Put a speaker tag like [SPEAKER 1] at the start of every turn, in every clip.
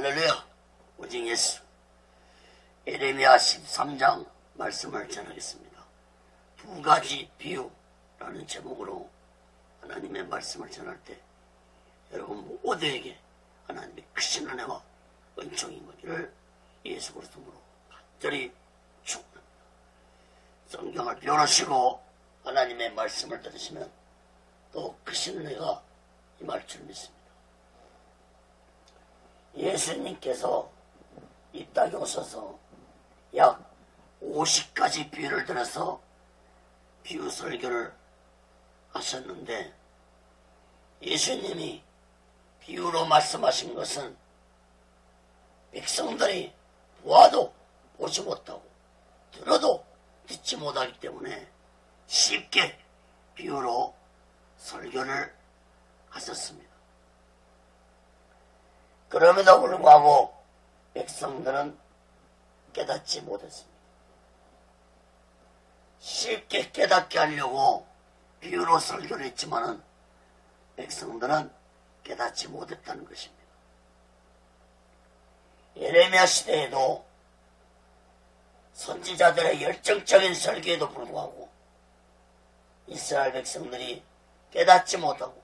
[SPEAKER 1] 할렐루야. 오직 예수. 예레미야 13장 말씀을 전하겠습니다. 두 가지 비유라는 제목으로 하나님의 말씀을 전할 때 여러분 모두에게 하나님의 크신 은혜와 은총이 임하기를 예수 그리스도로 간절히 축원합니다. 성경을 배우시고 하나님의 말씀을 들으시면 또 크신 은혜가 임할 줄 믿습니다. 예수님께서 이 땅에 오셔서 약 50가지 비유를 들어서 비유 설교를 하셨는데, 예수님이 비유로 말씀하신 것은 백성들이 보아도 보지 못하고 들어도 듣지 못하기 때문에 쉽게 비유로 설교를 하셨습니다. 그럼에도 불구하고 백성들은 깨닫지 못했습니다. 쉽게 깨닫게 하려고 비유로 설교를 했지만은 백성들은 깨닫지 못했다는 것입니다. 예레미야 시대에도 선지자들의 열정적인 설교에도 불구하고 이스라엘 백성들이 깨닫지 못하고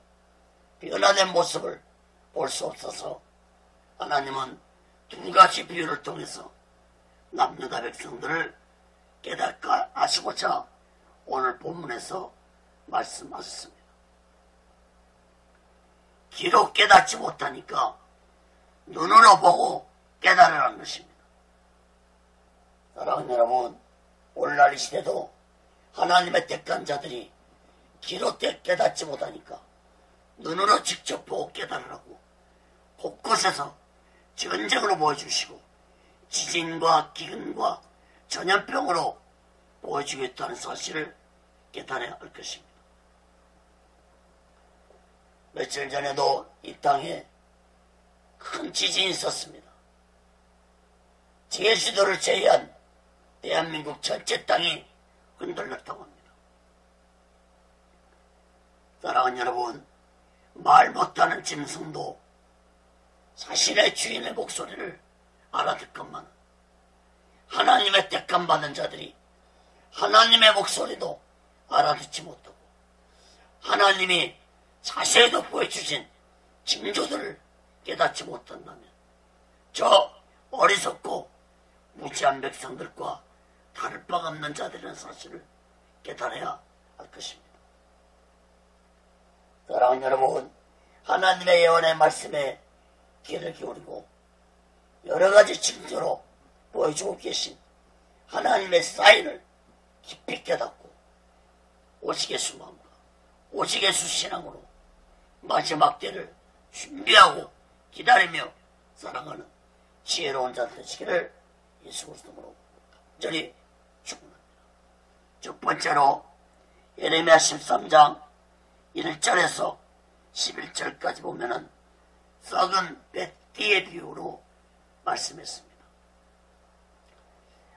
[SPEAKER 1] 변화된 모습을 볼 수 없어서 하나님은 두 가지 비유를 통해서 남유다 백성들을 깨닫게 하시고자 오늘 본문에서 말씀하셨습니다. 귀로 깨닫지 못하니까 눈으로 보고 깨달으라는 것입니다. 사랑하는 여러분, 오늘날 이 시대도 하나님의 택한 자들이 귀로 깨닫지 못하니까 눈으로 직접 보고 깨달으라고 곳곳에서 전쟁으로 보여주시고 지진과 기근과 전염병으로 보여주겠다는 사실을 깨달아야 할 것입니다. 며칠 전에도 이 땅에 큰 지진이 있었습니다. 제주도를 제외한 대한민국 전체 땅이 흔들렸다고 합니다. 사랑하는 여러분, 말 못하는 짐승도 자신의 주인의 목소리를 알아듣건만 하나님의 택함 받은 자들이 하나님의 목소리도 알아듣지 못하고 하나님이 자세히도 보여주신 징조들을 깨닫지 못한다면 저 어리석고 무지한 백성들과 다를 바가 없는 자들이라는 사실을 깨달아야 할 것입니다. 사랑하는 여러분, 하나님의 예언의 말씀에 귀를 기울이고 여러가지 징조로 보여주고 계신 하나님의 사인을 깊이 깨닫고 오직 예수 마음과 오직 예수 신앙으로 마지막 때를 준비하고 기다리며 살아가는 지혜로운 자 되시기를 예수 그리스도로 간절히 축원합니다. 첫 번째로 예레미야 13장 1절에서 11절까지 보면은 썩은 뱃띠의 비유로 말씀했습니다.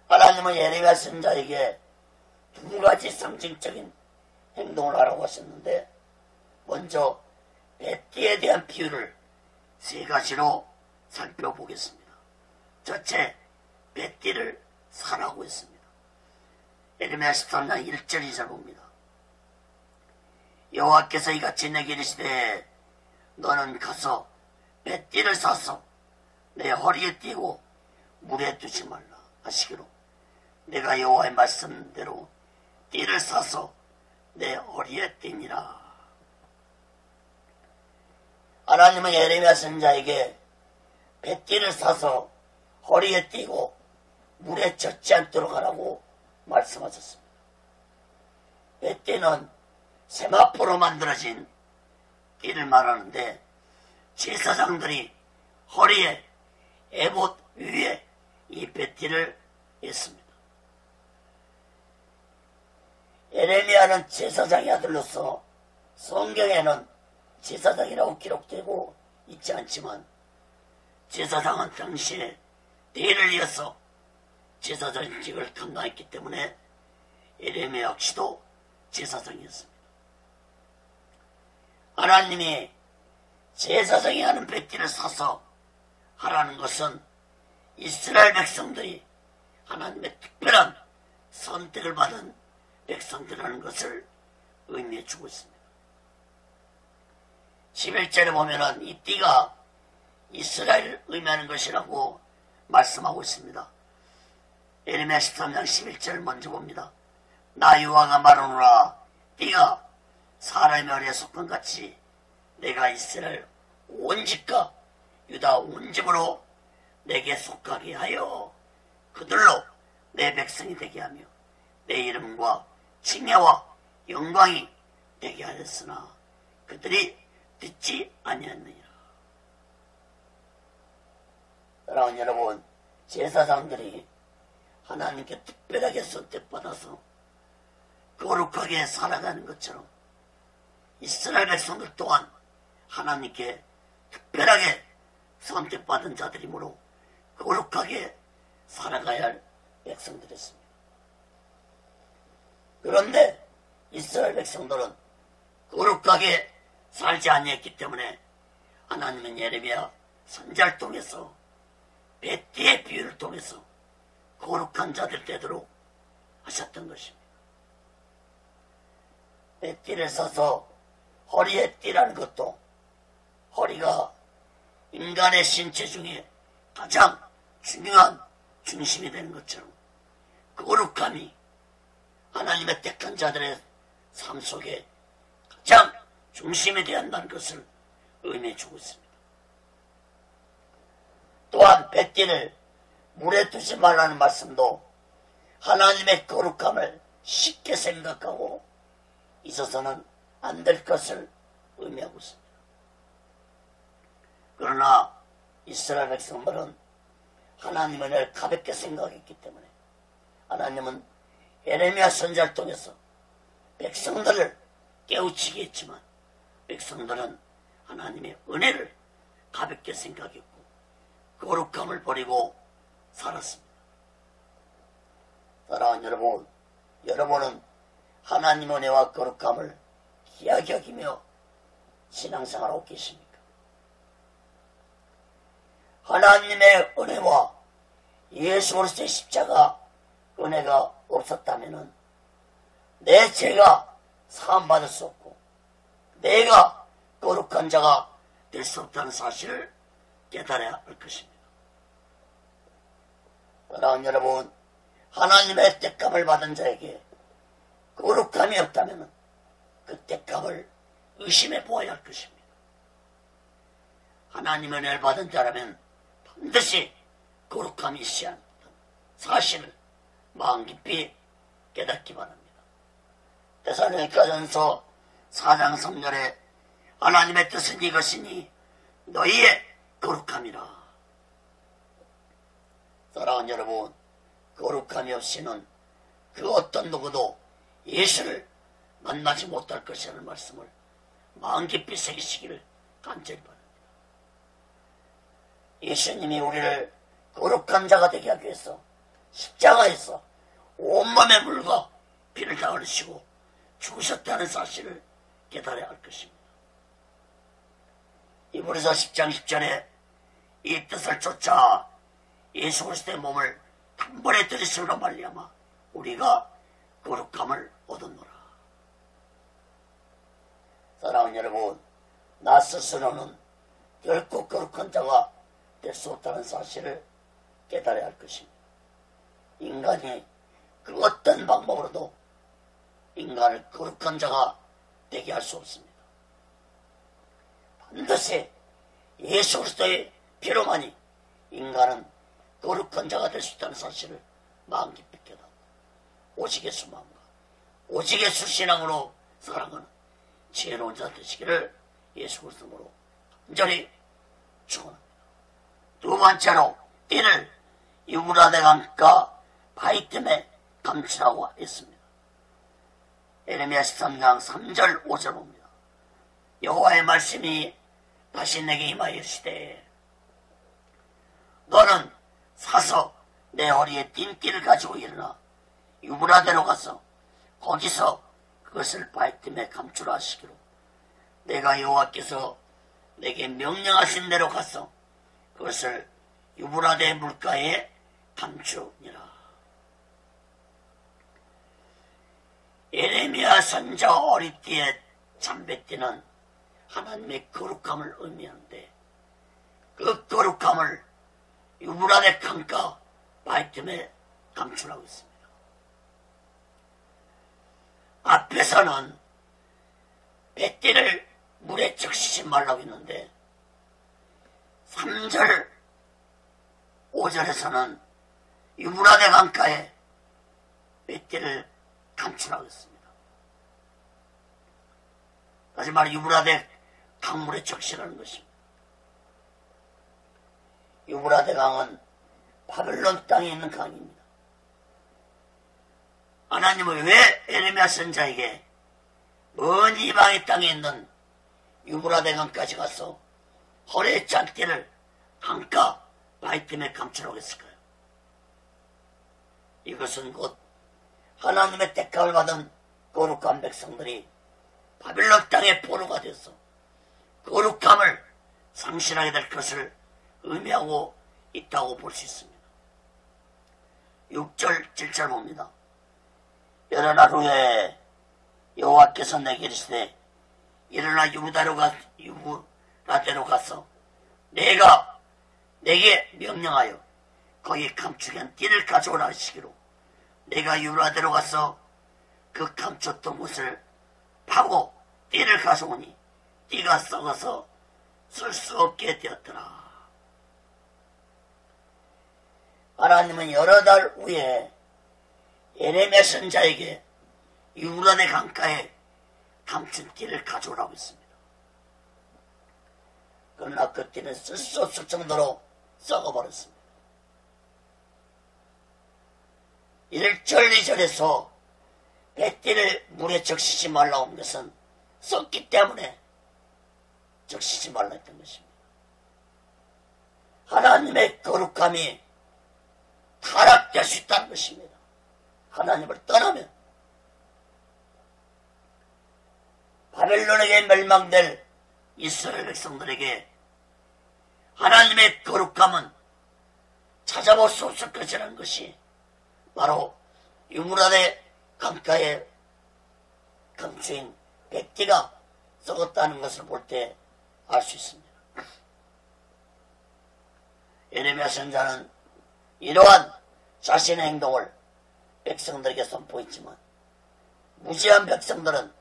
[SPEAKER 1] 하나님은 예레미야 선지자에게 두 가지 상징적인 행동을 하라고 하셨는데, 먼저 뱃띠에 대한 비유를 세 가지로 살펴보겠습니다. 첫째, 뱃띠를 사라고 했습니다. 예레미야 13장 1절 2절 봅니다. 여호와께서 이같이 내게 이르시되 너는 가서 뱃띠를 사서 내 허리에 띠고 물에 두지 말라 하시기로 내가 여호와의 말씀대로 띠를 사서 내 허리에 띠니라. 하나님은 예레미야 선지자에게 뱃띠를 사서 허리에 띠고 물에 젖지 않도록 하라고 말씀하셨습니다. 뱃띠는 세마포로 만들어진 띠를 말하는데, 제사장들이 허리에 에봇 위에 이 뱃띠를 했습니다. 예레미야는 제사장의 아들로서 성경에는 제사장이라고 기록되고 있지 않지만, 제사장은 당시에 띠를 이어서 제사장직을 감당했기 때문에 예레미야 역시도 제사장이었습니다. 하나님이 제사장이 하는 뱃띠를 사서 하라는 것은 이스라엘 백성들이 하나님의 특별한 선택을 받은 백성들이라는 것을 의미해 주고 있습니다. 11절에 보면은 이 띠가 이스라엘을 의미하는 것이라고 말씀하고 있습니다. 예레미야 13장 11절 먼저 봅니다. 나 여호와가 말하노라. 띠가 사람의 머리에 속한 같이 내가 이스라엘 온 집과 유다 온 집으로 내게 속하게 하여 그들로 내 백성이 되게 하며 내 이름과 칭야와 영광이 되게 하였으나 그들이 듣지 아니하느니라. 사랑하는 여러분, 제사장들이 하나님께 특별하게 선택받아서 거룩하게 살아가는 것처럼 이스라엘 백성들 또한 하나님께 특별하게 선택받은 자들이므로 거룩하게 살아가야 할 백성들이었습니다. 그런데 이스라엘 백성들은 거룩하게 살지 아니했기 때문에 하나님은 예레미야 선지자를 통해서 벳띠의 비유를 통해서 거룩한 자들 되도록 하셨던 것입니다. 벳띠를 써서 허리에 띠라는 것도 허리가 인간의 신체 중에 가장 중요한 중심이 되는 것처럼 거룩함이 하나님의 택한 자들의 삶 속에 가장 중심이 되어야 한다는 것을 의미해 주고 있습니다. 또한 뱃띠를 물에 두지 말라는 말씀도 하나님의 거룩함을 쉽게 생각하고 있어서는 안 될 것을 의미하고 있습니다. 그러나 이스라엘 백성들은 하나님을 가볍게 생각했기 때문에 하나님은 예레미야 선지자를 통해서 백성들을 깨우치게 했지만 백성들은 하나님의 은혜를 가볍게 생각했고 거룩함을 버리고 살았습니다. 사랑하는 여러분, 여러분은 하나님 은혜와 거룩함을 귀하게 여기며 신앙생활하고 계십니까? 하나님의 은혜와 예수 그리스도의 십자가 은혜가 없었다면 내 죄가 사함받을 수 없고 내가 거룩한 자가 될 수 없다는 사실을 깨달아야 할 것입니다. 사랑하는 여러분, 하나님의 택함을 받은 자에게 거룩함이 없다면 그 택함을 의심해 보아야 할 것입니다. 하나님의 은혜를 받은 자라면 반드시 거룩함이 있어야 한다는 사실을 마음 깊이 깨닫기 바랍니다. 데살로니가전서 4장 3절에 하나님의 뜻은 이것이니 너희의 거룩함이라. 사랑하는 여러분, 거룩함이 없이는 그 어떤 누구도 예수를 만나지 못할 것이라는 말씀을 마음 깊이 새기시기를 간절히 바랍니다. 예수님이 우리를 거룩한 자가 되게 하기 위해서 십자가에서 온몸의 물과 피를 다 흘리시고 죽으셨다는 사실을 깨달아야 할 것입니다. 이브리서 10장 10절에 이 뜻을 쫓아 예수 그리스도의 몸을 단번에 들이심으로 말미암아 우리가 거룩함을 얻었노라. 사랑하는 여러분, 나 스스로는 결코 거룩한 자가 될 수 없다는 사실을 깨달아야 할 것입니다. 인간이 그 어떤 방법으로도 인간을 거룩한 자가 되게 할 수 없습니다. 반드시 예수 그리스도의 피로만이 인간은 거룩한 자가 될 수 있다는 사실을 마음 깊이 깨닫고 오직 예수 마음과 오직 예수 신앙으로 살아가는 지혜로운 자 되시기를 예수 그리스도로 간절히 축원합니다. 두 번째로 이를 유브라데 강가 바위틈에 감추라고 했습니다. 예레미야 13장 3절 5절 봅니다. 여호와의 말씀이 다시 내게 임하여 이르시되 너는 사서 내 허리에 딘띠를 가지고 일어나 유브라데로 가서 거기서 그것을 바위틈에 감추라 하시기로 내가 여호와께서 내게 명령하신 대로 가서 그것을 유브라데 물가에 감추니라. 예레미야 선자 어리띠의 잠베띠는 하나님의 거룩함을 의미하는데 그 거룩함을 유브라데 강가 바이틈에 감추라고 했습니다. 앞에서는 뱃띠를 물에 적시지 말라고 했는데 3절 5절에서는 유브라데 강가에 뱃띠를 감추라고 했습니다. 다시 말해 유브라데 강물에 적시라는 것입니다. 유브라데 강은 바벨론 땅에 있는 강입니다. 하나님은 왜 예레미야 선자에게 먼 이방의 땅에 있는 유브라데 강까지 가서 허리에 짠띠를 강가 바이틈에 감추라고 했을까요? 이것은 곧 하나님의 택함을 받은 거룩한 백성들이 바벨론 땅의 포로가 되어서 거룩함을 상실하게 될 것을 의미하고 있다고 볼 수 있습니다. 6절 7절 봅니다. 여러 날 후에 여호와께서 내게 이르시되 일어나 유브라데로 가서 내가 내게 명령하여 거기 감추게 한 띠를 가져오라 하시기로 내가 유브라데로 가서 그 감췄던 곳을 파고 띠를 가져오니 띠가 썩어서 쓸 수 없게 되었더라. 하나님은 여러 달 후에 예레미야 선자에게 유브라데 강가에 감춘 띠를 가져오라고 했습니다. 그러나 그 띠는 쓸 수 없을 정도로 썩어버렸습니다. 1절 2절에서 뱃띠를 물에 적시지 말라고 한 것은 썩기 때문에 적시지 말라 했던 것입니다. 하나님의 거룩함이 타락될 수 있다는 것입니다. 하나님을 떠나면 바벨론에게 멸망될 이스라엘 백성들에게 하나님의 거룩함은 찾아볼 수 없을 것이라는 것이 바로 유브라데 강가에 감추인 뱃띠가 썩었다는 것을 볼 때 알 수 있습니다. 예레미야 선자는 이러한 자신의 행동을 백성들에게 선포했지만 무지한 백성들은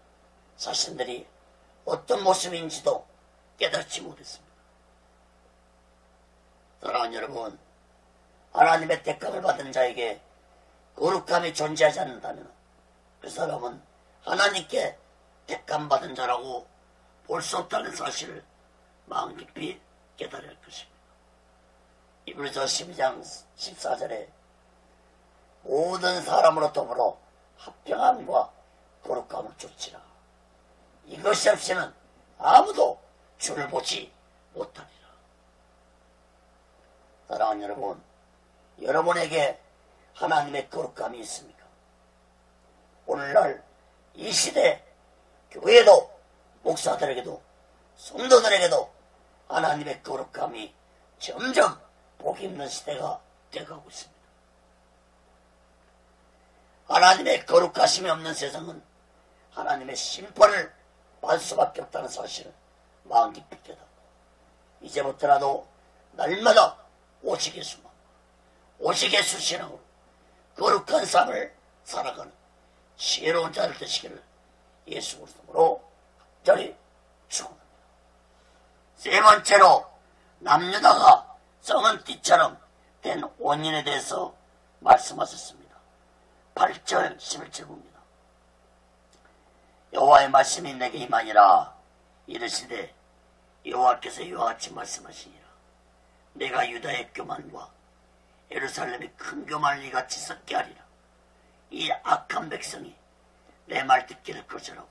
[SPEAKER 1] 자신들이 어떤 모습인지도 깨닫지 못했습니다. 사랑하는 여러분, 하나님의 택함을 받은 자에게 거룩함이 존재하지 않는다면 그 사람은 하나님께 택함받은 자라고 볼 수 없다는 사실을 마음 깊이 깨달을 것입니다. 이브리서 12장 14절에 모든 사람으로 더불어 합평함과 거룩함을 쫓으라. 이것이 없이는 아무도 주를 보지 못하리라. 사랑하는 여러분, 여러분에게 하나님의 거룩함이 있습니까? 오늘날 이 시대 교회도 목사들에게도 성도들에게도 하나님의 거룩함이 점점 보기 힘든 시대가 되어가고 있습니다. 하나님의 거룩하심이 없는 세상은 하나님의 심판을 받을 수밖에 없다는 사실을 마음 깊이 깨닫고 이제부터라도 날마다 오직 예수만 오직 예수 신앙으로 거룩한 삶을 살아가는 지혜로운 자를 되시기를 예수 그리스도로 간절히 축원합니다. 세 번째로 남유다가 썩은 띠처럼 된 원인에 대해서 말씀하셨습니다. 8절 11절 봅니다. 여호와의 말씀이 내게 임하니라. 이르시되 여호와께서 이와 같이 말씀하시니라. 내가 유다의 교만과 예루살렘의 큰 교만을 이같이 섞게 하리라. 이 악한 백성이 내 말 듣기를 거절하고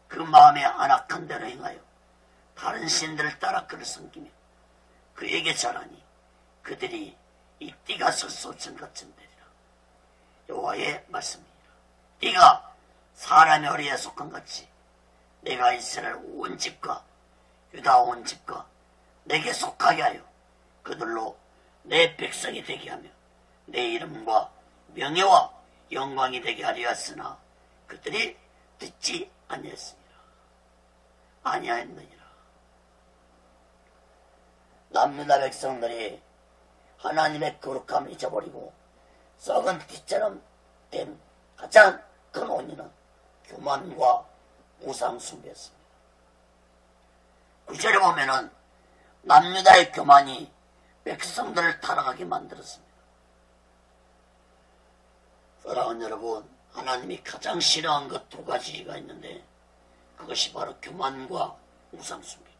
[SPEAKER 1] 그 마음에 안악한 대로 행하여 다른 신들을 따라 그를 섬기며 그에게 절하니 그들이 이 띠가 섰소천 같은 데리라. 여호와의 말씀이니라. 띠가 사람의 허리에 속한 같이 내가 이스라엘 온 집과 유다 온 집과 내게 속하게 하여 그들로 내 백성이 되게 하며 내 이름과 명예와 영광이 되게 하려 했으나 그들이 듣지 아니했느니라. 남유다 백성들이 하나님의 거룩함을 잊어버리고 썩은 띠처럼 된 가장 큰 원인은 교만과 우상 숭배였습니다. 9절에 보면은 남유다의 교만이 백성들을 타락하게 만들었습니다. 사랑하는 여러분, 하나님이 가장 싫어하는 것 두 가지가 있는데 그것이 바로 교만과 우상 숭배입니다.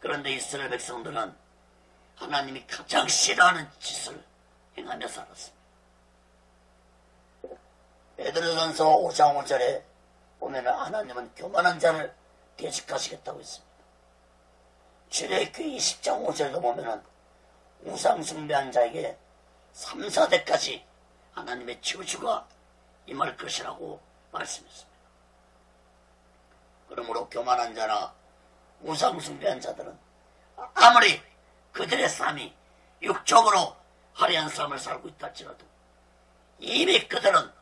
[SPEAKER 1] 그런데 이스라엘 백성들은 하나님이 가장 싫어하는 짓을 행하며 살았습니다. 베드로전서 5장 5절에 보면 하나님은 교만한 자를 퇴직하시겠다고 했습니다. 출애굽기 20장 5절도 보면 우상 숭배한 자에게 3, 4대까지 하나님의 저주가 임할 것이라고 말씀했습니다. 그러므로 교만한 자나 우상 숭배한 자들은 아무리 그들의 삶이 육적으로 화려한 삶을 살고 있다 할지라도 이미 그들은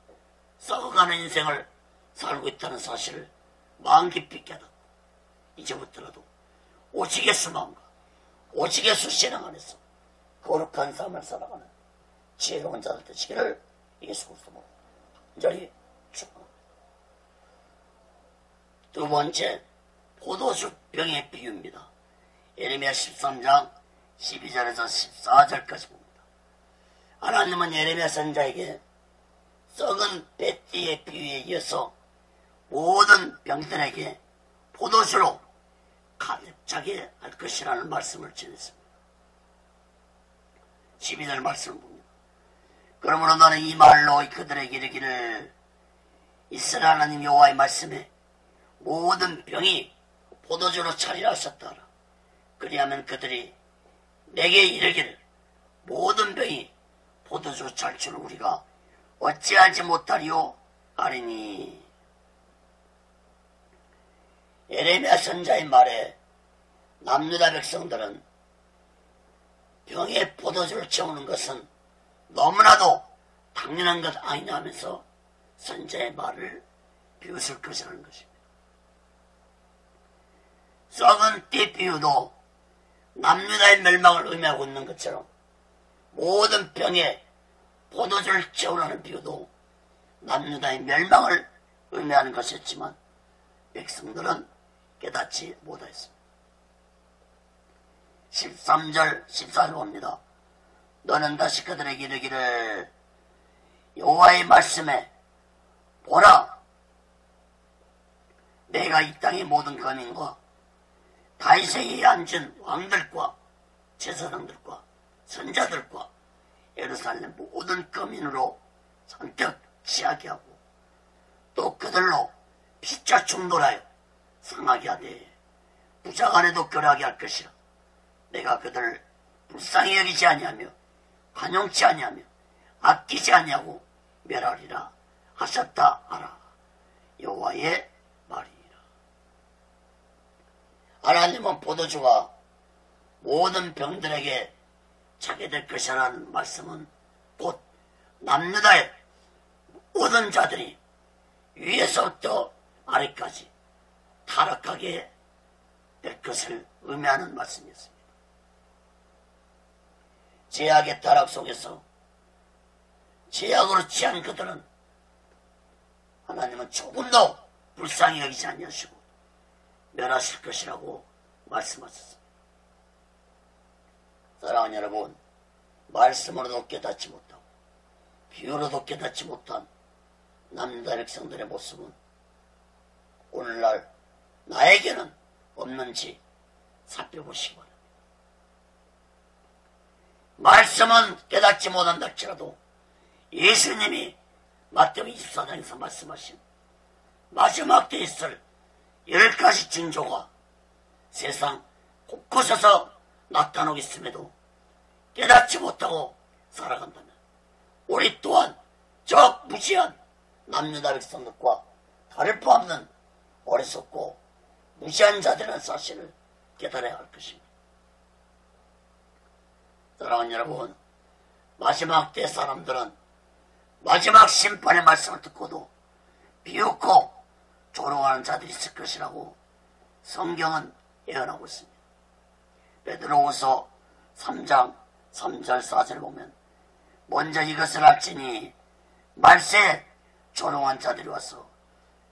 [SPEAKER 1] 썩어가는 인생을 살고 있다는 사실을 마음 깊이 깨닫고 이제부터라도 오직 예수 마음과 오직 예수 신앙 안에서 거룩한 삶을 살아가는 지혜로운 자들 되시기를 예수 그리스도로 간절히 축복합니다. 두 번째, 포도주 병의 비유입니다. 예레미야 13장 12절에서 14절까지 봅니다. 하나님은 예레미야 선지자에게 썩은 뱃띠의 비유에 이어서 모든 병들에게 포도주로 가득 차게 할 것이라는 말씀을 전했습니다. 12절 말씀을 봅니다. 그러므로 너는 이 말로 그들에게 이르기를 이스라엘 하나님 여호와의 말씀에 모든 병이 포도주로 차리라 하셨다 하라. 그리하면 그들이 내게 이르기를 모든 병이 포도주로 찰 줄을 우리가 어찌하지 못하리요 하리니. 예레미야 선지자의 말에 남유다 백성들은 병에 포도주를 채우는 것은 너무나도 당연한 것 아니냐 하면서 선지자의 말을 비웃을 것이라는 것입니다. 썩은 띠 비유도 남유다의 멸망을 의미하고 있는 것처럼 모든 병에 포도주를 채우라는 비유도 남유다의 멸망을 의미하는 것이었지만 백성들은 깨닫지 못하였습니다. 13절 14절 봅니다. 너는 다시 그들에게 이르기를 여호와의 말씀에 보라, 내가 이 땅의 모든 거민과 다윗에게 앉은 왕들과 제사장들과 선자들과 예루살렘 모든 거민으로 선뜻 취하게 하고 또 그들로 피차 충돌하여 상하게 하되 부자간에도 결하게 할 것이라. 내가 그들을 불쌍히 여기지 아니하며 관용치 아니하며 아끼지 아니하고 멸하리라 하셨다 하라. 여호와의 말이니라. 하나님은 포도주가 모든 병들에게 차게 될 것이라는 말씀은 곧 남유다의 모든 자들이 위에서부터 아래까지 타락하게 될 것을 의미하는 말씀이었습니다. 죄악의 타락 속에서 죄악으로 취한 그들은 하나님은 조금도 불쌍히 여기지 아니하시고 멸하실 것이라고 말씀하셨습니다. 사랑하는 여러분, 말씀으로도 깨닫지 못하고 비유로도 깨닫지 못한 남유다 백성들의 모습은 오늘날 나에게는 없는지 살펴보시기 바랍니다. 말씀은 깨닫지 못한다 할지라도 예수님이 마태복음 24장에서 말씀하신 마지막 때에 있을 10가지 징조가 세상 곳곳에서 나타나겠음에도 깨닫지 못하고 살아간다면 우리 또한 저 무지한 남유다 백성들과 다를 바 없는 어리석고 무지한 자들이라는 사실을 깨달아야 할 것입니다. 사랑하는 여러분, 마지막 때 사람들은 마지막 심판의 말씀을 듣고도 비웃고 조롱하는 자들이 있을 것이라고 성경은 예언하고 있습니다. 베드로후서 3장 3절 4절 보면 먼저 이것을 알지니 말세에 조롱한 자들이 와서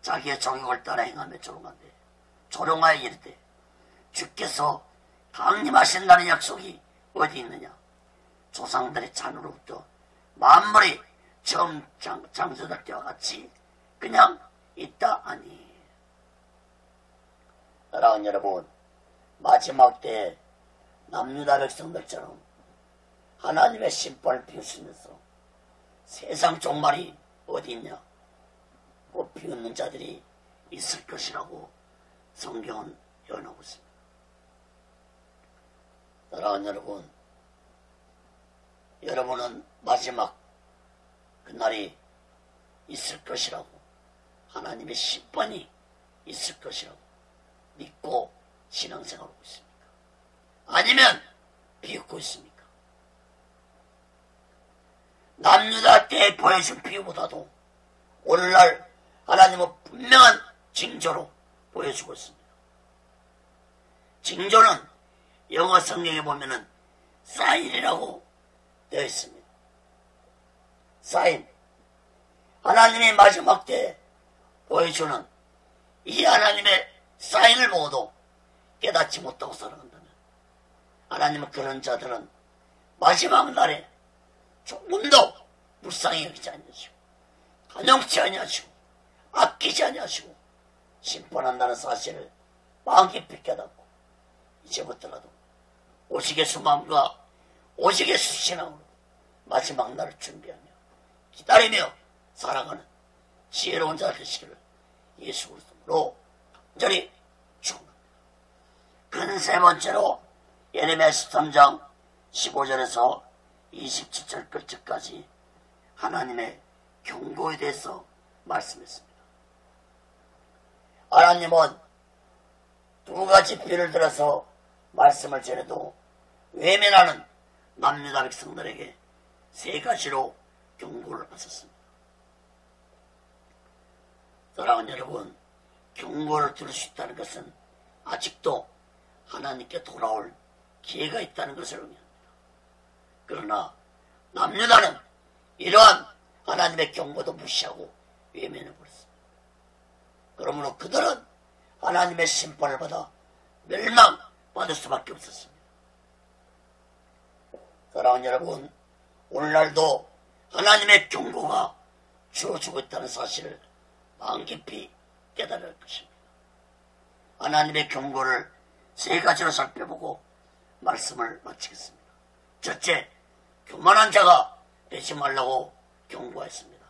[SPEAKER 1] 자기의 정욕을 따라 행하며 조롱한대. 조롱하여 이르되 주께서 강림하신다는 약속이 어디 있느냐. 조상들의 잔으로부터 만물이 처음 창조될 때와 같이 그냥 있다 하니. 사랑하는 여러분, 마지막 때에 남유다 백성들처럼 하나님의 심판을 비웃으면서 세상 종말이 어디 있냐 그 비웃는 자들이 있을 것이라고 성경은 예언하고 있습니다. 사랑하는 여러분, 여러분은 마지막 그날이 있을 것이라고, 하나님의 심판이 있을 것이라고 믿고 신앙생활하고 있습니까? 아니면 비웃고 있습니까? 남유다 때에 보여준 비유보다도 오늘날 하나님은 분명한 징조로 보여주고 있습니다. 징조는 영어 성경에 보면은 사인이라고 되어 있습니다. 사인. 하나님의 마지막 때에 보여주는 이 하나님의 사인을 보고도 깨닫지 못하고 살아간다면 하나님은 그런 자들은 마지막 날에 조금도 불쌍히 여기지 아니하시고 간용치 아니하시고 아끼지 아니하시고 심판한다는 사실을 마음 깊이 깨닫고 이제부터라도 오직의 수마음과 오직의 수신함으로 마지막 날을 준비하며 기다리며 살아가는 지혜로운 자 되시기를 예수 그리스도로 간절히 축원합니다. 큰 세 번째로 예레미야 13장 15절에서 27절 끝까지 하나님의 경고에 대해서 말씀했습니다. 하나님은 두 가지 비를 들어서 말씀을 전해도 외면하는 남유다 백성들에게 세 가지로 경고를 하셨습니다. 사랑하는 여러분, 경고를 들을 수 있다는 것은 아직도 하나님께 돌아올 기회가 있다는 것을 의미합니다. 그러나 남유다는 이러한 하나님의 경고도 무시하고 외면해버렸습니다. 그러므로 그들은 하나님의 심판을 받아 멸망받을 수밖에 없었습니다. 사랑하는 여러분, 오늘날도 하나님의 경고가 주어지고 있다는 사실을 마음 깊이 깨달아야 할 것입니다. 하나님의 경고를 세 가지로 살펴보고 말씀을 마치겠습니다. 첫째, 교만한 자가 되지 말라고 경고했습니다.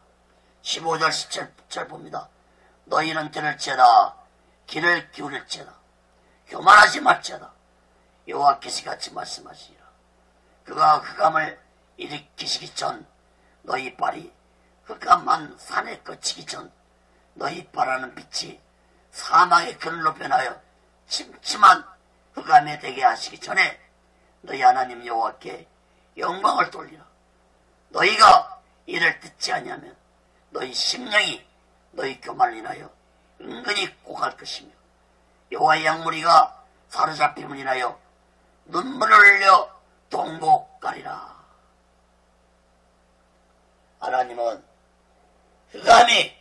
[SPEAKER 1] 15절 17절 봅니다. 너희는 들을지어다 귀를 기울일지어다 교만하지 말지어다 여호와께서 같이 말씀하시리라. 그가 흑암을 일으키시기 전 너희 발이 흑암한 산에 거치기 전 너희 발하는 빛이 사망의 그늘로 변하여 침침한 흑암에 되게 하시기 전에 너희 하나님 여호와께 영광을 돌리라. 너희가 이를 듣지 아니하면 너희 심령이 너희 교만을 인하여 은근히 고갈 것이며 여호와의 양무리가 사로잡힘을 인하여 눈물을 흘려 통곡하리라. 하나님은 흑암이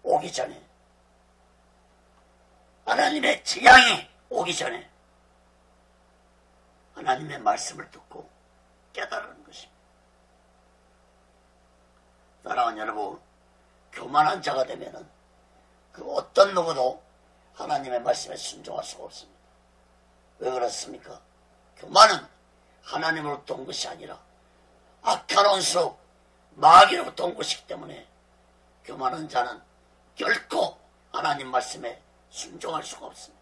[SPEAKER 1] 오기 전에, 하나님의 재앙이 오기 전에 하나님의 말씀을 듣고 깨달은 것입니다. 사랑하는 여러분, 교만한 자가 되면은 그 어떤 누구도 하나님의 말씀에 순종할 수가 없습니다. 왜 그렇습니까? 교만은 하나님으로부터 온 것이 아니라 악한 원수 마귀로부터 온 것이기 때문에 교만한 자는 결코 하나님 말씀에 순종할 수가 없습니다.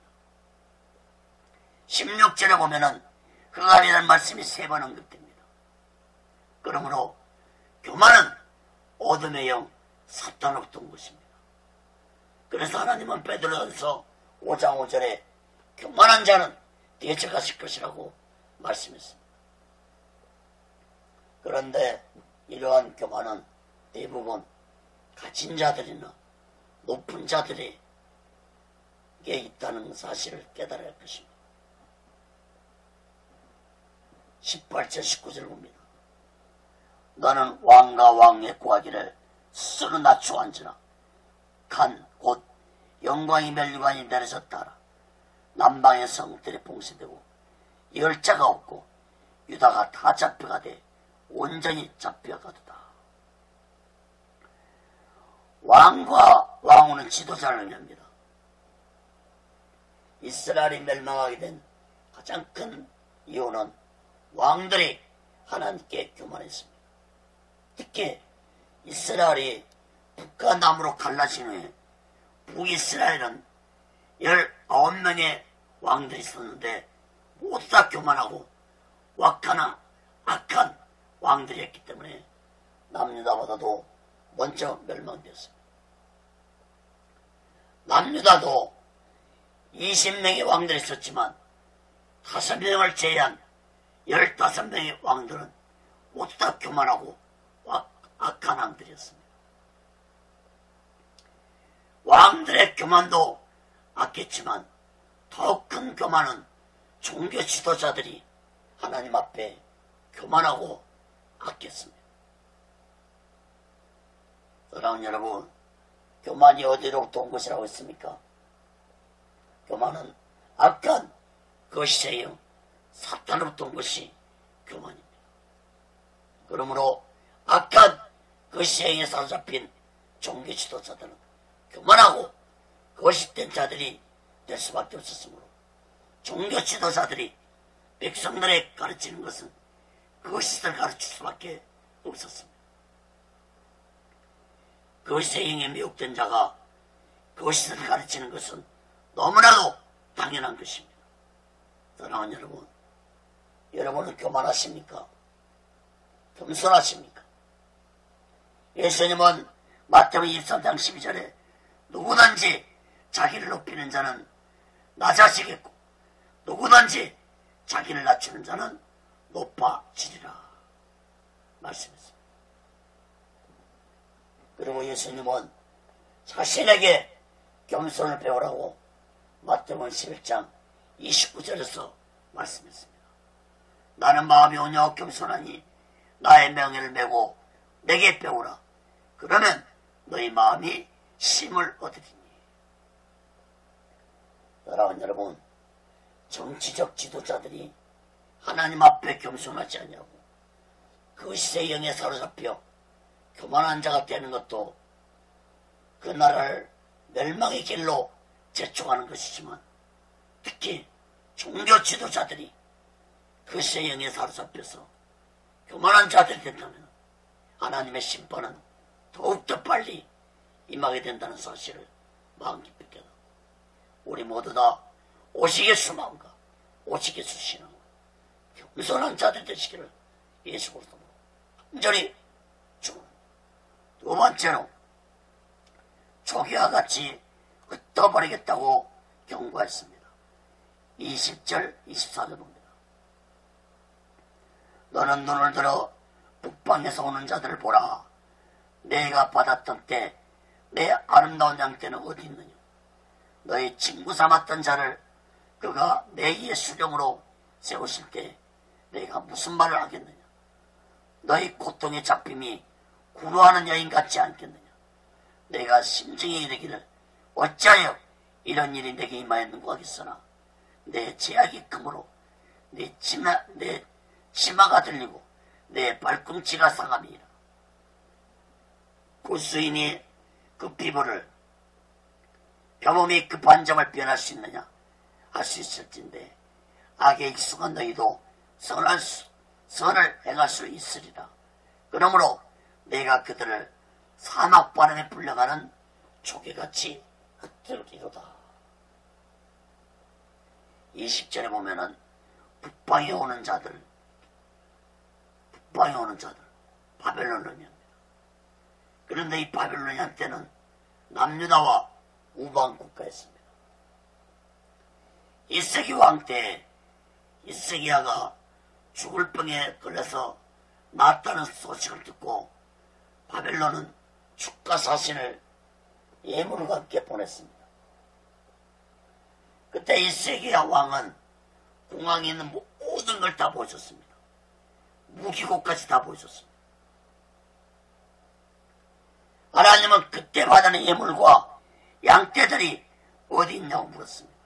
[SPEAKER 1] 16절에 보면은 흑암이라는 말씀이 3번 언급됩니다. 그러므로 교만은 어둠의 영 사탄으로부터 온 것입니다. 그래서 하나님은 베드로전서 5장 5절에 교만한 자는 대적하실 것이라고 말씀했습니다. 그런데 이러한 교만은 대부분 가진 자들이나 높은 자들에게 있다는 사실을 깨달아야 할 것입니다. 18절 19절 봅니다. 너는 왕과 왕의 구하기를 스스로 낮추었으나 간 곧 영광의 멸류관이 내려졌다 하라. 남방의 성들이 봉쇄되고 열자가 없고 유다가 다 잡혀가되 온전히 잡혀가도다. 왕과 왕후는 지도자를 의미합니다. 이스라엘이 멸망하게 된 가장 큰 이유는 왕들이 하나님께 교만했습니다. 특히 이스라엘이 북과 남으로 갈라진 후에 북이스라엘은 19명의 왕들이 있었는데 모두 다 교만하고 wak하나 악한 왕들이었기 때문에 남유다보다도 먼저 멸망되었습니다. 남유다도 20명의 왕들이 있었지만 5명을 제외한 15명의 왕들은 모두 다 교만하고 악한 왕들이었습니다. 왕들의 교만도 악했지만 더욱 큰 교만은 종교 지도자들이 하나님 앞에 교만하고 악했습니다. 사랑하는 여러분, 교만이 어디로부터 온 것이라고 했습니까? 교만은 악한 거시세요. 사탄으로부터 온 것이 교만입니다. 그러므로 악한 거시세에 사로잡힌 종교 지도자들은 교만하고 거짓된 자들이 될 수밖에 없었으므로 종교 지도자들이 백성들에 가르치는 것은 거짓을 가르칠 수밖에 없었습니다. 거짓의 행에 미혹된 자가 거짓을 가르치는 것은 너무나도 당연한 것입니다. 사랑하는 여러분, 여러분은 교만하십니까? 겸손하십니까? 예수님은 마태복음 23장 12절에 누구든지 자기를 높이는 자는 낮아지겠고 누구든지 자기를 낮추는 자는 높아지리라 말씀했습니다. 그리고 예수님은 자신에게 겸손을 배우라고 마태복음 11장 29절에서 말씀했습니다. 나는 마음이 온유하고 겸손하니 나의 명예를 메고 내게 배우라. 그러면 너희 마음이 쉼을 얻으리니. 사랑하는 여러분, 정치적 지도자들이 하나님 앞에 겸손하지 않냐고 그 시대의 영에 사로잡혀 교만한 자가 되는 것도 그 나라를 멸망의 길로 재촉하는 것이지만 특히 종교 지도자들이 그 시대의 영에 사로잡혀서 교만한 자들이 된다면 하나님의 심판은 더욱더 빨리 임하게 된다는 사실을 마음 깊이 깨닫고 우리 모두 다 오시게 수마음과 오시게 수신함과 겸손한 자들 되시기를 예수 그리스도로 간절히 축원합니다. 두 번째로 초기와 같이 흩어버리겠다고 경고했습니다. 20절 24절 봅니다. 너는 눈을 들어 북방에서 오는 자들을 보라. 내가 받았던 때 내 아름다운 양떼는 어디 있느냐. 너희 친구 삼았던 자를 그가 내 위에 수령으로 세우실 때 내가 무슨 말을 하겠느냐. 너희 고통의 잡힘이 구루하는 여인 같지 않겠느냐. 내가 심중에 이르기를 어찌하여 이런 일이 내게 임하였는고 하겠으나 내 제약이 크므로 내 치마가 들리고 내 발꿈치가 상함이라. 구수인이 그 피부를 병음이 그 반점을 변할 수 있느냐. 할 수 있을진데 악에 익숙한 너희도 선을 행할 수 있으리라. 그러므로 내가 그들을 사막 바람에 불려가는 조개같이 흩뜨리로다. 20절에 보면은 북방에 오는 자들 바벨론을 의미합니다. 그런데 이 바벨론한테는 남유다와 우방 국가였습니다. 이스기 왕 때 이스기야가 죽을 병에 걸려서 났다는 소식을 듣고 바벨론은 축가 사신을 예물과 함께 보냈습니다. 그때 이 세계야 왕은 공항에 있는 모든 걸 다 보여줬습니다. 무기고까지 다 보여줬습니다. 하나님은 그때 받은 예물과 양떼들이 어디 있냐고 물었습니다.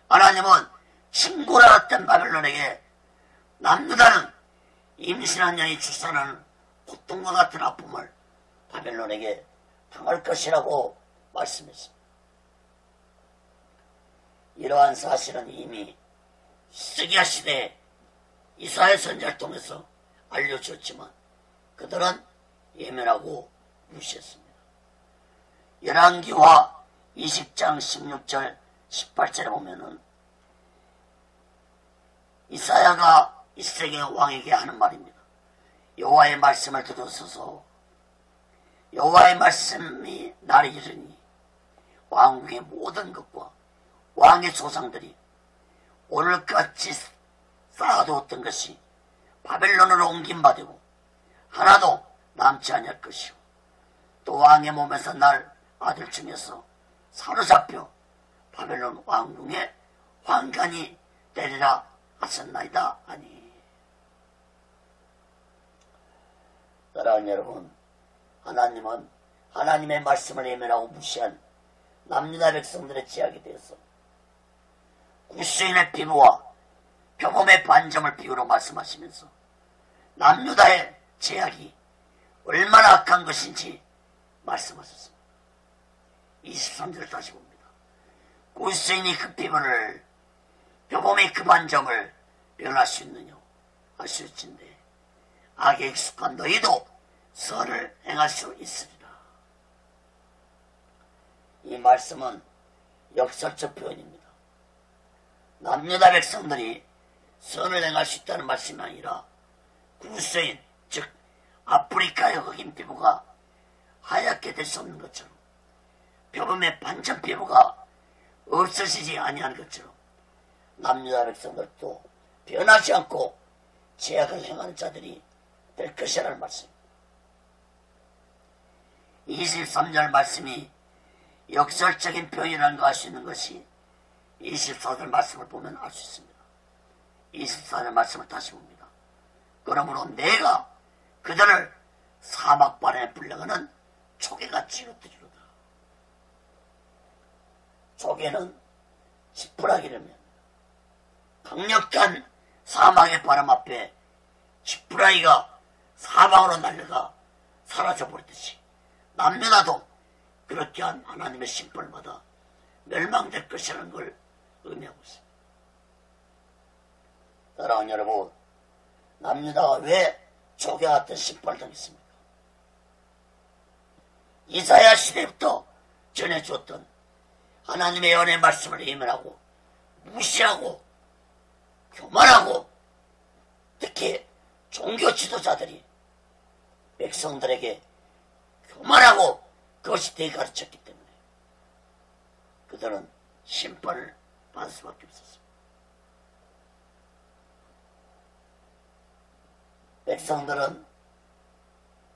[SPEAKER 1] 하나님은 친구라 했던 바벨론에게 남유다는 임신한 년이 출산하는 고통과 같은 아픔을 바벨론에게 당할 것이라고 말씀했습니다. 이러한 사실은 이미 히스기야 시대에 이사야 선지자를 통해서 알려주었지만 그들은 예면하고 무시했습니다. 열왕기와 20장 16절 18절에 보면은 이사야가 이스라엘 왕에게 하는 말입니다. 여호와의 말씀을 들으소서. 여호와의 말씀이 나를 이르니 왕국의 모든 것과 왕의 조상들이 오늘같이 쌓아두었던 것이 바벨론으로 옮긴 바 되고 하나도 남지 아니할 것이요 또 왕의 몸에서 날 아들 중에서 사로잡혀 바벨론 왕궁에 환관이 되리라 하셨나이다 하니. 사랑하는 여러분, 하나님은 하나님의 말씀을 예면하고 무시한 남유다 백성들의 제약에 대해서 구스인의 피부와 표범의 반점을 비유로 말씀하시면서 남유다의 제약이 얼마나 악한 것인지 말씀하셨습니다. 23절 다시 봅니다. 구스인이 그 피부를 표범의 그 반점을 변할 수 있느냐 할 수 있는데 악에 익숙한 너희도 선을 행할 수 있으리라. 이 말씀은 역설적 표현입니다. 남유다 백성들이 선을 행할 수 있다는 말씀이 아니라 구스인 즉 아프리카의 흑인 피부가 하얗게 될 수 없는 것처럼 표범의 반점 피부가 없어지지 아니한 것처럼 남유다 백성들도 변하지 않고 죄악을 행하는 자들이 될 것이라는 말씀. 23절 말씀이 역설적인 표현이라는 거 알 수 있는 것이 24절 말씀을 보면 알 수 있습니다. 24절 말씀을 다시 봅니다. 그러므로 내가 그들을 사막바람에 불려가는 초계같이 흩어지로다. 초계는 지푸라기라면 강력한 사막의 바람 앞에 지푸라기가 사방으로 날려가 사라져버리듯이 남유다도 그렇게 한 하나님의 심판을 받아 멸망될 것이라는 걸 의미하고 있습니다. 사랑하는 여러분, 남유다가 왜 조개 같은 심판을 당했습니까? 이사야 시대부터 전해주었던 하나님의 연애 말씀을 예면하고 무시하고 교만하고 특히 종교 지도자들이 백성들에게 교만하고 그것이 되게 가르쳤기 때문에 그들은 심판을 받을 수밖에 없었습니다. 백성들은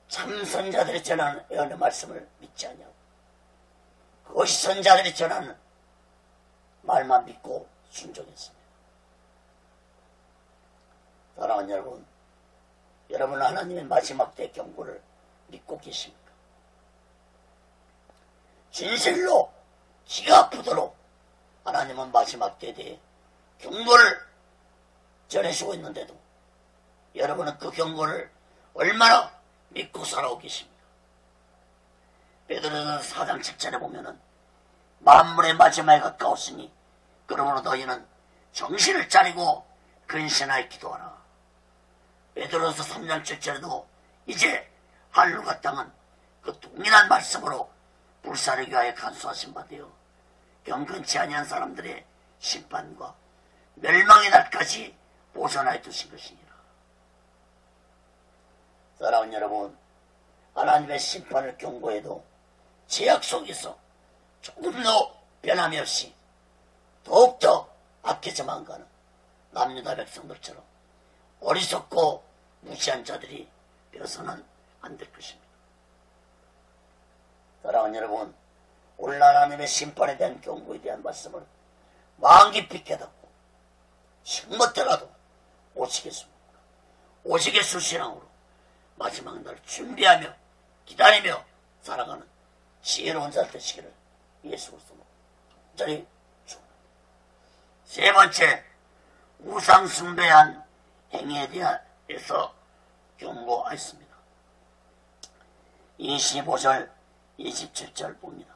[SPEAKER 1] 참 선자들이 전하는 예언의 말씀을 믿지 않냐고 그것이 선자들이 전하는 말만 믿고 순종했습니다. 사랑하는 여러분, 여러분은 하나님의 마지막 때 경고를 믿고 계십니까? 진실로 기가 아프도록 하나님은 마지막 때에 대해 경고를 전해주고 있는데도 여러분은 그 경고를 얼마나 믿고 살아오고 계십니까? 베드로전서 4장 7절에 보면은 만물의 마지막에 가까웠으니 그러므로 너희는 정신을 차리고 근신하여 기도하라. 베드로전서 3장 7절에도 이제 하늘과 땅은 그 동일한 말씀으로 불사르기 위하여 간수하신 바 되어 경건치 아니한 사람들의 심판과 멸망의 날까지 보존하여 두신 것이니라. 사랑하는 여러분, 하나님의 심판을 경고해도 제약 속에서 조금도 변함이 없이 더욱더 악해져만 가는 남유다 백성들처럼 어리석고 무시한 자들이 되어서는 안 될 것입니다. 사랑하는 여러분, 오늘 하나님의 심판에 대한 경고에 대한 말씀을 마음 깊이 깨닫고 지금 못더라도 오시겠습니까? 오시겠수 신앙으로 마지막 날 준비하며 기다리며 살아가는 지혜로운 자 되시기를 예수 그리스도로 간절히 축원합니다. 세 번째, 우상 숭배한 행위에 대해서 경고하였습니다. 25절 27절 봅니다.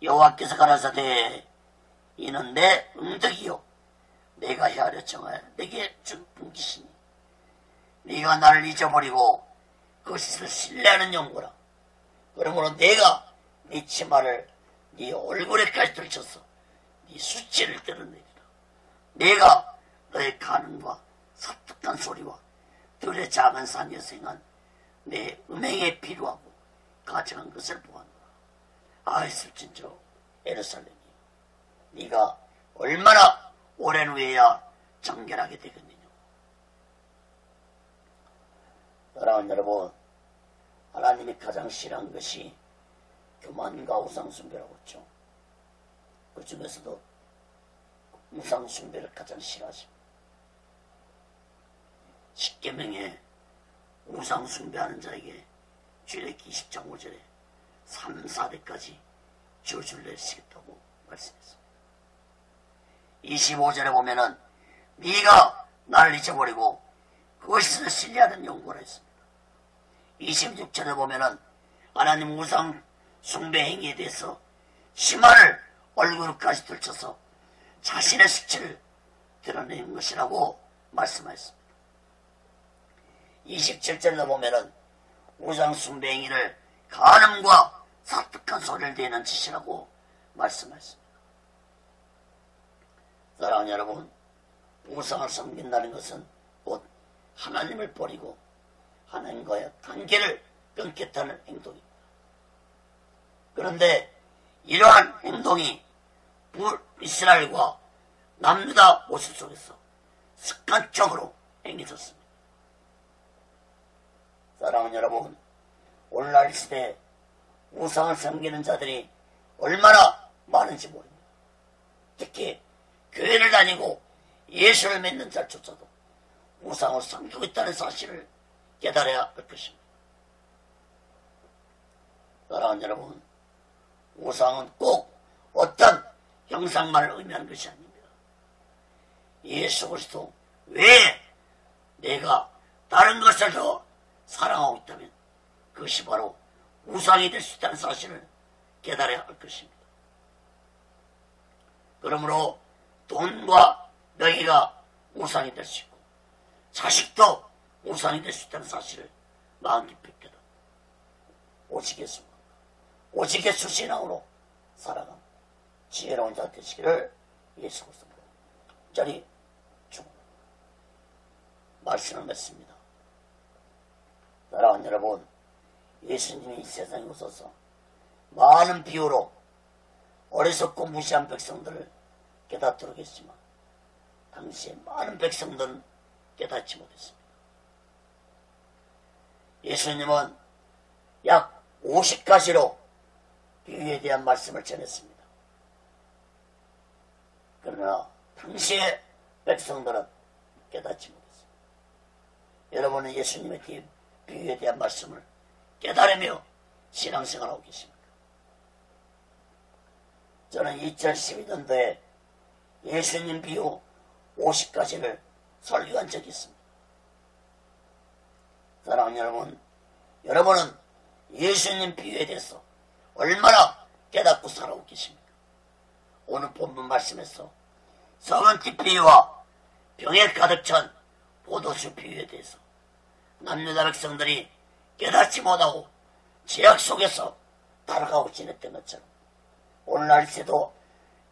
[SPEAKER 1] 여호와께서 가라사대 이는 내 응덕이요 내가 헤아려 정하여 내게 준 분기시니 네가 나를 잊어버리고 그것을 신뢰하는 영구라. 그러므로 내가 네 치마를 네 얼굴에까지 들쳐서 네 수치를 드러내리라. 내가 너의 가능과 사특한 소리와 들의 작은 산에서 행한 내 음행에 필요하고 가증한 것을 보았노라. 아했을진저 예루살렘이 네가 얼마나 오랜 후에야 정결하게 되겠느냐. 사랑하는 여러분, 하나님이 가장 싫어하는 것이 교만과 우상숭배라고 했죠. 그 중에서도 우상숭배를 가장 싫어하십니다. 십계명에 우상숭배하는 자에게 출애굽기 20장 5절에 3, 4대까지 저주를 내리시겠다고 말씀했습니다. 25절에 보면은 네가 나를 잊어버리고 그것을 신뢰하는 용고라 했습니다. 26절에 보면은 하나님 우상 숭배 행위에 대해서 심화를 얼굴까지 들쳐서 자신의 수치를 드러내는 것이라고 말씀하였습니다. 27절에 보면은 우상 숭배 행위를 간음과 사특한 소리를 내는 짓이라고 말씀하였습니다. 사랑하는 여러분, 우상을 섬긴다는 것은 곧 하나님을 버리고 하나님과의 관계를 끊겠다는 행동입니다. 그런데 이러한 행동이 이스라엘과 남유다 모습 속에서 습관적으로 행해졌습니다. 사랑하는 여러분, 오늘날 시대에 우상을 섬기는 자들이 얼마나 많은지 모릅니다. 특히 교회를 다니고 예수를 믿는 자조차도 우상을 섬기고 있다는 사실을 깨달아야 할 것입니다. 사랑하는 여러분, 우상은 꼭 어떤 형상만을 의미하는 것이 아닙니다. 예수 그리스도 외에 내가 다른 것을 더 사랑하고 있다면 그것이 바로 우상이 될 수 있다는 사실을 깨달아야 할 것입니다. 그러므로 돈과 명예가 우상이 될 수 있고 자식도 우상이 될 수 있다는 사실을 마음 깊이 깨닫고 오직 예수만 오직 예수 신앙으로 살아가는 지혜로운 자 되시기를 예수 그리스도로 간절히 축원합니다. 말씀을 맺습니다. 사랑하는 여러분, 예수님이 이 세상에 오셔서 많은 비유로 어리석고 무시한 백성들을 깨닫도록 했지만 당시에 많은 백성들은 깨닫지 못했습니다. 예수님은 약 50가지로 비유에 대한 말씀을 전했습니다. 그러나 당시의 백성들은 깨닫지 못했습니다. 여러분은 예수님의 비유에 대한 말씀을 깨달으며 신앙생활하고 계십니까? 저는 2012년도에 예수님 비유 50가지를 설교한 적이 있습니다. 사랑하는 여러분, 여러분은 예수님 비유에 대해서 얼마나 깨닫고 살아오고 계십니까? 오늘 본문 말씀에서 서건티 비유와 병에 가득 찬 포도주 비유에 대해서 남유다 백성들이 깨닫지 못하고 죄악 속에서 살아가고 지냈던 것처럼 오늘날 시대도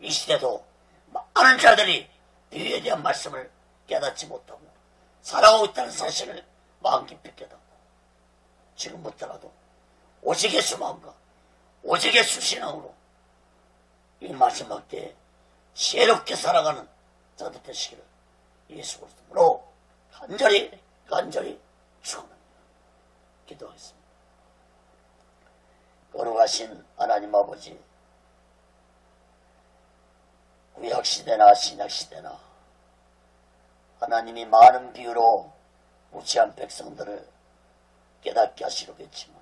[SPEAKER 1] 이 시대도 많은 자들이 비유에 대한 말씀을 깨닫지 못하고 살아가고 있다는 사실을 마음 깊이 깨닫고 지금부터라도 오직 예수 마음과 오직 예수 신앙으로 이 마지막 때에 지혜롭게 살아가는 자들 되시기를 예수 그리스도로 간절히 축원합니다. 기도하겠습니다. 거룩하신 하나님 아버지, 구약시대나 신약시대나 하나님이 많은 비유로 무지한 백성들을 깨닫게 하시려겠지만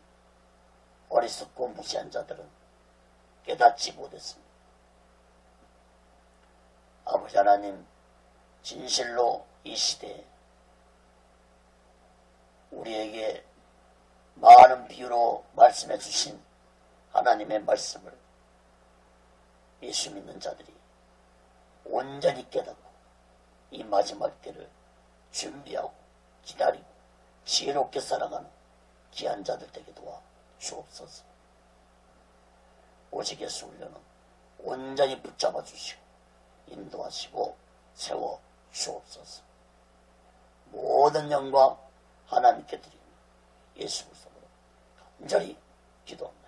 [SPEAKER 1] 어리석고 무지한 자들은 깨닫지 못했습니다. 아버지 하나님, 진실로 이 시대에 우리에게 많은 비유로 말씀해 주신 하나님의 말씀을 예수 믿는 자들이 온전히 깨닫고 이 마지막 때를 준비하고 기다리고 지혜롭게 살아가는 귀한 자들 되게 도와 주옵소서. 오직 예수 훈련은 온전히 붙잡아 주시고 인도하시고 세워 주옵소서. 모든 영광 하나님께 드립니다. 예수 그리스도로 간절히 기도합니다.